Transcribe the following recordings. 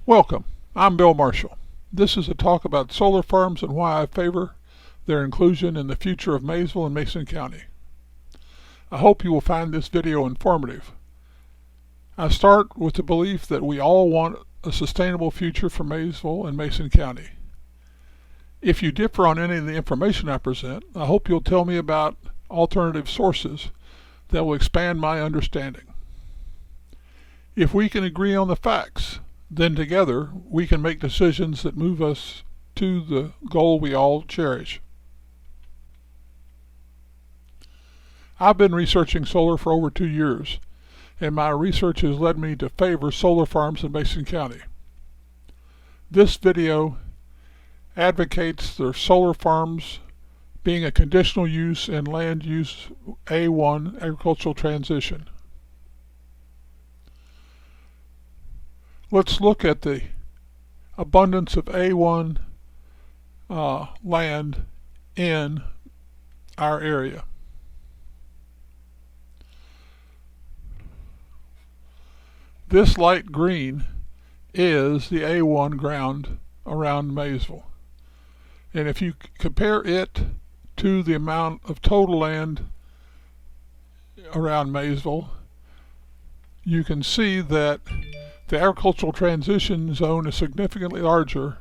Welcome, I'm Bill Marshall. This is a talk about solar farms and why I favor their inclusion in the future of Maysville and Mason County. I hope you will find this video informative. I start with the belief that we all want a sustainable future for Maysville and Mason County. If you differ on any of the information I present, I hope you'll tell me about alternative sources that will expand my understanding. If we can agree on the facts, then together we can make decisions that move us to the goal we all cherish. I've been researching solar for over 2 years, and my research has led me to favor solar farms in Mason County. This video advocates the solar farms being a conditional use and land use A1 agricultural transition. Let's look at the abundance of A1 land in our area. This light green is the A1 ground around Maysville. And if you compare it to the amount of total land around Maysville, you can see that the agricultural transition zone is significantly larger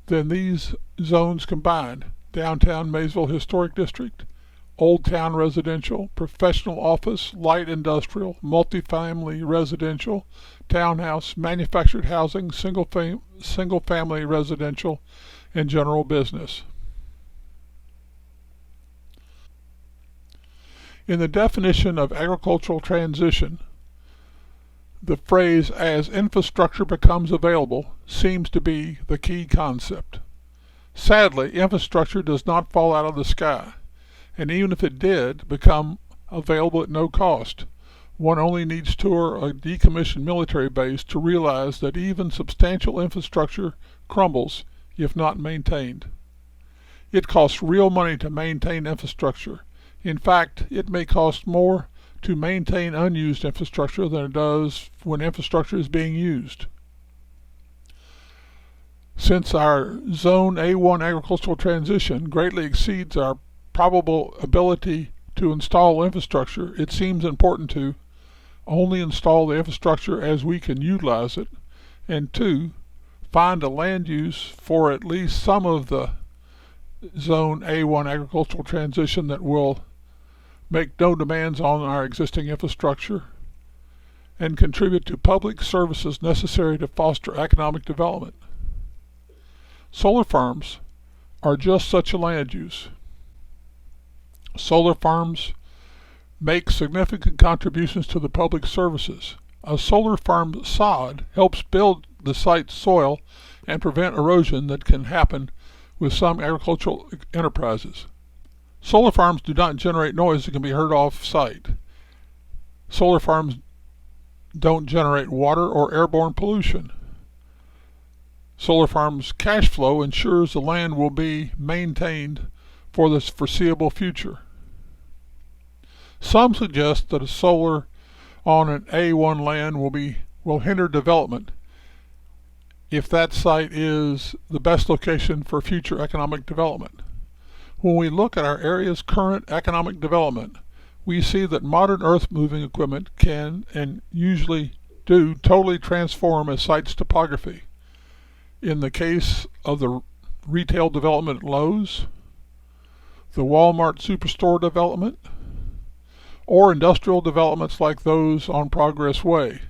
than these zones combined: Downtown Maysville Historic District, Old Town Residential, Professional Office, Light Industrial, Multifamily Residential, Townhouse, Manufactured Housing, Single Family Residential, and General Business. In the definition of agricultural transition, the phrase "as infrastructure becomes available" seems to be the key concept. Sadly, infrastructure does not fall out of the sky, and even if it did become available at no cost, one only needs to tour a decommissioned military base to realize that even substantial infrastructure crumbles if not maintained. It costs real money to maintain infrastructure. In fact, it may cost more to maintain unused infrastructure than it does when infrastructure is being used. Since our Zone A1 agricultural transition greatly exceeds our probable ability to install infrastructure, it seems important to only install the infrastructure as we can utilize it, and to find a land use for at least some of the Zone A1 agricultural transition that will make no demands on our existing infrastructure and contribute to public services necessary to foster economic development. Solar farms are just such a land use. Solar farms make significant contributions to the public services. A solar farm sod helps build the site's soil and prevent erosion that can happen with some agricultural enterprises. Solar farms do not generate noise that can be heard off-site. Solar farms don't generate water or airborne pollution. Solar farms' cash flow ensures the land will be maintained for the foreseeable future. Some suggest that a solar on an A1 land will hinder development if that site is the best location for future economic development. When we look at our area's current economic development, we see that modern earth-moving equipment can, and usually do, totally transform a site's topography. In the case of the retail development at Lowe's, the Walmart Superstore development, or industrial developments like those on Progress Way,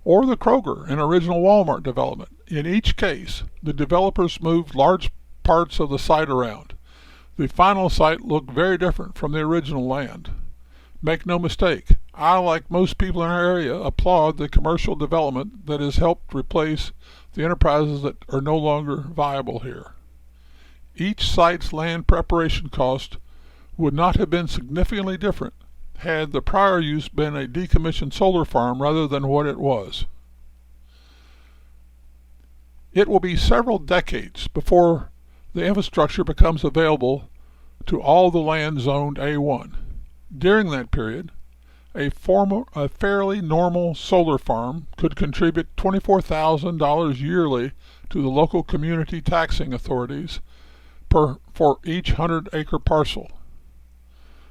or the Kroger and original Walmart development. In each case, the developers moved large parts of the site around. The final site looked very different from the original land. Make no mistake, I, like most people in our area, applaud the commercial development that has helped replace the enterprises that are no longer viable here. Each site's land preparation cost would not have been significantly different had the prior use been a decommissioned solar farm rather than what it was. It will be several decades before the infrastructure becomes available to all the land zoned A1. During that period, A fairly normal solar farm could contribute $24,000 yearly to the local community taxing authorities for each 100-acre parcel,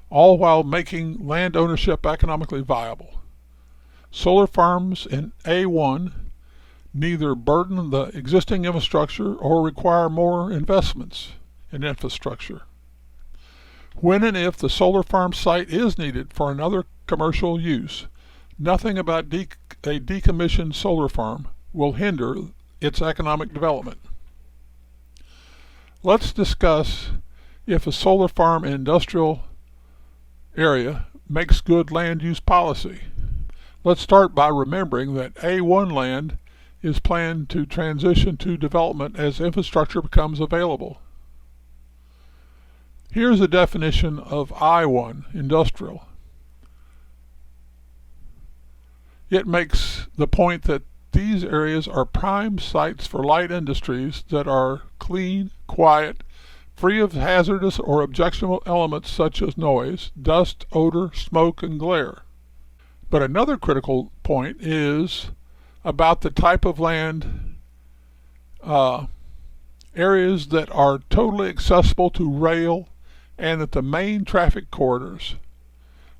all while making land ownership economically viable. Solar farms in A1 neither burden the existing infrastructure or require more investments in infrastructure. When and if the solar farm site is needed for another commercial use, nothing about a decommissioned solar farm will hinder its economic development. Let's discuss if a solar farm in industrial area makes good land use policy. Let's start by remembering that A1 land is planned to transition to development as infrastructure becomes available. Here's a definition of I1, industrial. It makes the point that these areas are prime sites for light industries that are clean, quiet, free of hazardous or objectionable elements such as noise, dust, odor, smoke, and glare. But another critical point is about the type of land, areas that are totally accessible to rail and that the main traffic corridors.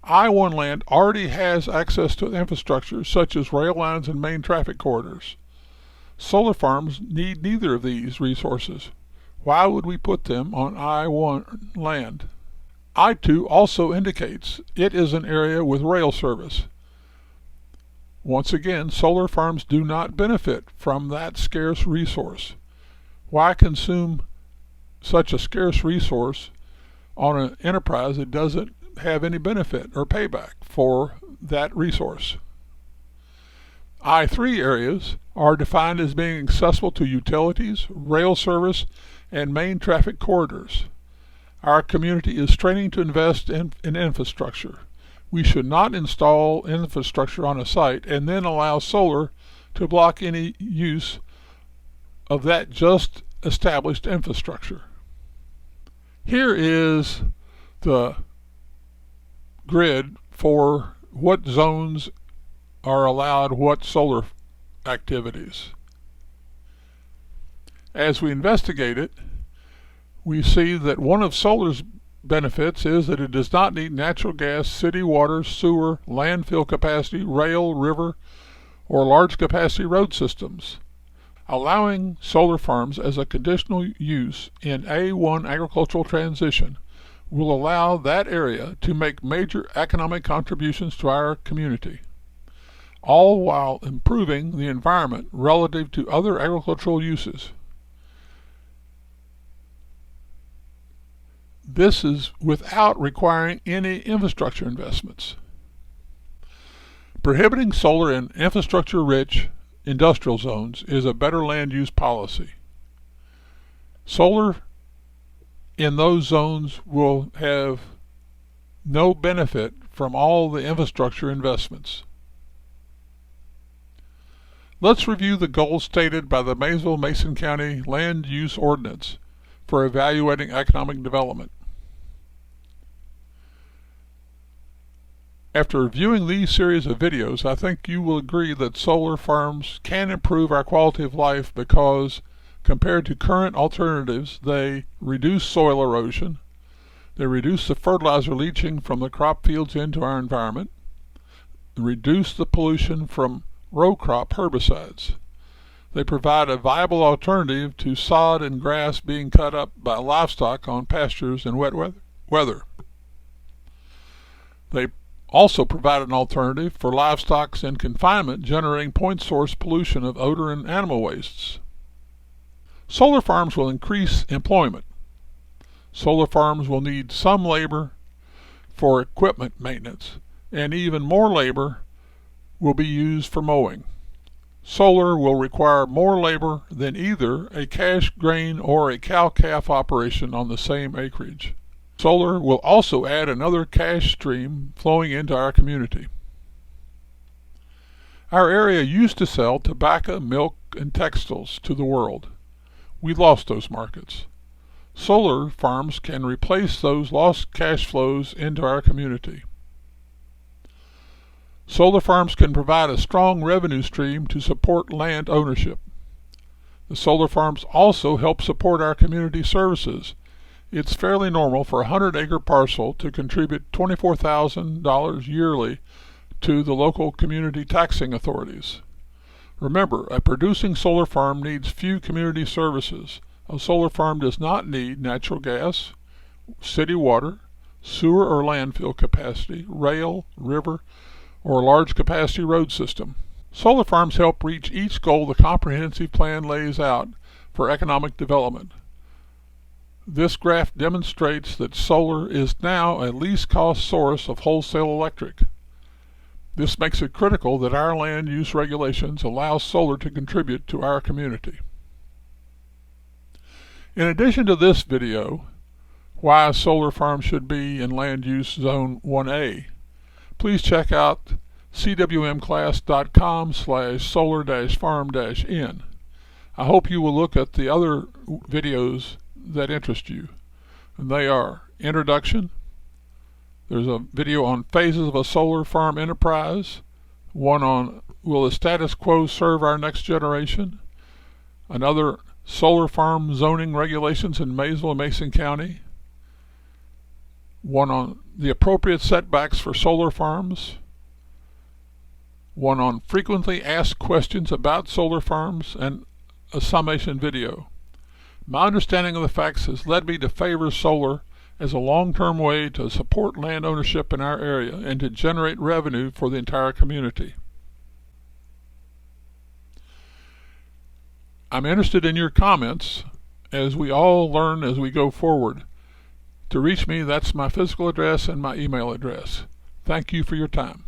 I-1 land already has access to infrastructure such as rail lines and main traffic corridors. Solar farms need neither of these resources. Why would we put them on I-1 land? I-2 also indicates it is an area with rail service. Once again, solar farms do not benefit from that scarce resource. Why consume such a scarce resource on an enterprise that doesn't have any benefit or payback for that resource? I-3 areas are defined as being accessible to utilities, rail service, and main traffic corridors. Our community is straining to invest in infrastructure. We should not install infrastructure on a site and then allow solar to block any use of that just established infrastructure. Here is the grid for what zones are allowed what solar activities. As we investigate it, we see that one of solar's benefits is that it does not need natural gas, city water, sewer, landfill capacity, rail, river, or large capacity road systems. Allowing solar farms as a conditional use in A1 agricultural transition will allow that area to make major economic contributions to our community, all while improving the environment relative to other agricultural uses. This is without requiring any infrastructure investments. Prohibiting solar in infrastructure-rich industrial zones is a better land use policy. Solar in those zones will have no benefit from all the infrastructure investments. Let's review the goals stated by the Maysville-Mason County Land Use Ordinance for evaluating economic development. After viewing these series of videos, I think you will agree that solar farms can improve our quality of life because, compared to current alternatives, they reduce soil erosion, they reduce the fertilizer leaching from the crop fields into our environment, reduce the pollution from row crop herbicides. They provide a viable alternative to sod and grass being cut up by livestock on pastures in wet weather. They also provide an alternative for livestock in confinement generating point source pollution of odor and animal wastes. Solar farms will increase employment. Solar farms will need some labor for equipment maintenance, and even more labor will be used for mowing. Solar will require more labor than either a cash grain or a cow-calf operation on the same acreage. Solar will also add another cash stream flowing into our community. Our area used to sell tobacco, milk, and textiles to the world. We lost those markets. Solar farms can replace those lost cash flows into our community. Solar farms can provide a strong revenue stream to support land ownership. The solar farms also help support our community services. It's fairly normal for a 100-acre parcel to contribute $24,000 yearly to the local community taxing authorities. Remember, a producing solar farm needs few community services. A solar farm does not need natural gas, city water, sewer or landfill capacity, rail, river, or large capacity road system. Solar farms help reach each goal the comprehensive plan lays out for economic development. This graph demonstrates that solar is now a least cost source of wholesale electric. This makes it critical that our land use regulations allow solar to contribute to our community. In addition to this video, why a solar farm should be in Land Use Zone 1A, please check out cwmclass.com/solar-farm-in. I hope you will look at the other videos that interest you, and they are Introduction. There's a video on phases of a solar farm enterprise, one on Will the status quo serve our next generation, another solar farm zoning regulations in Maysville and Mason County, one on the appropriate setbacks for solar farms, one on frequently asked questions about solar farms, and a summation video. My understanding of the facts has led me to favor solar as a long-term way to support land ownership in our area and to generate revenue for the entire community. I'm interested in your comments as we all learn as we go forward. To reach me, that's my physical address and my email address. Thank you for your time.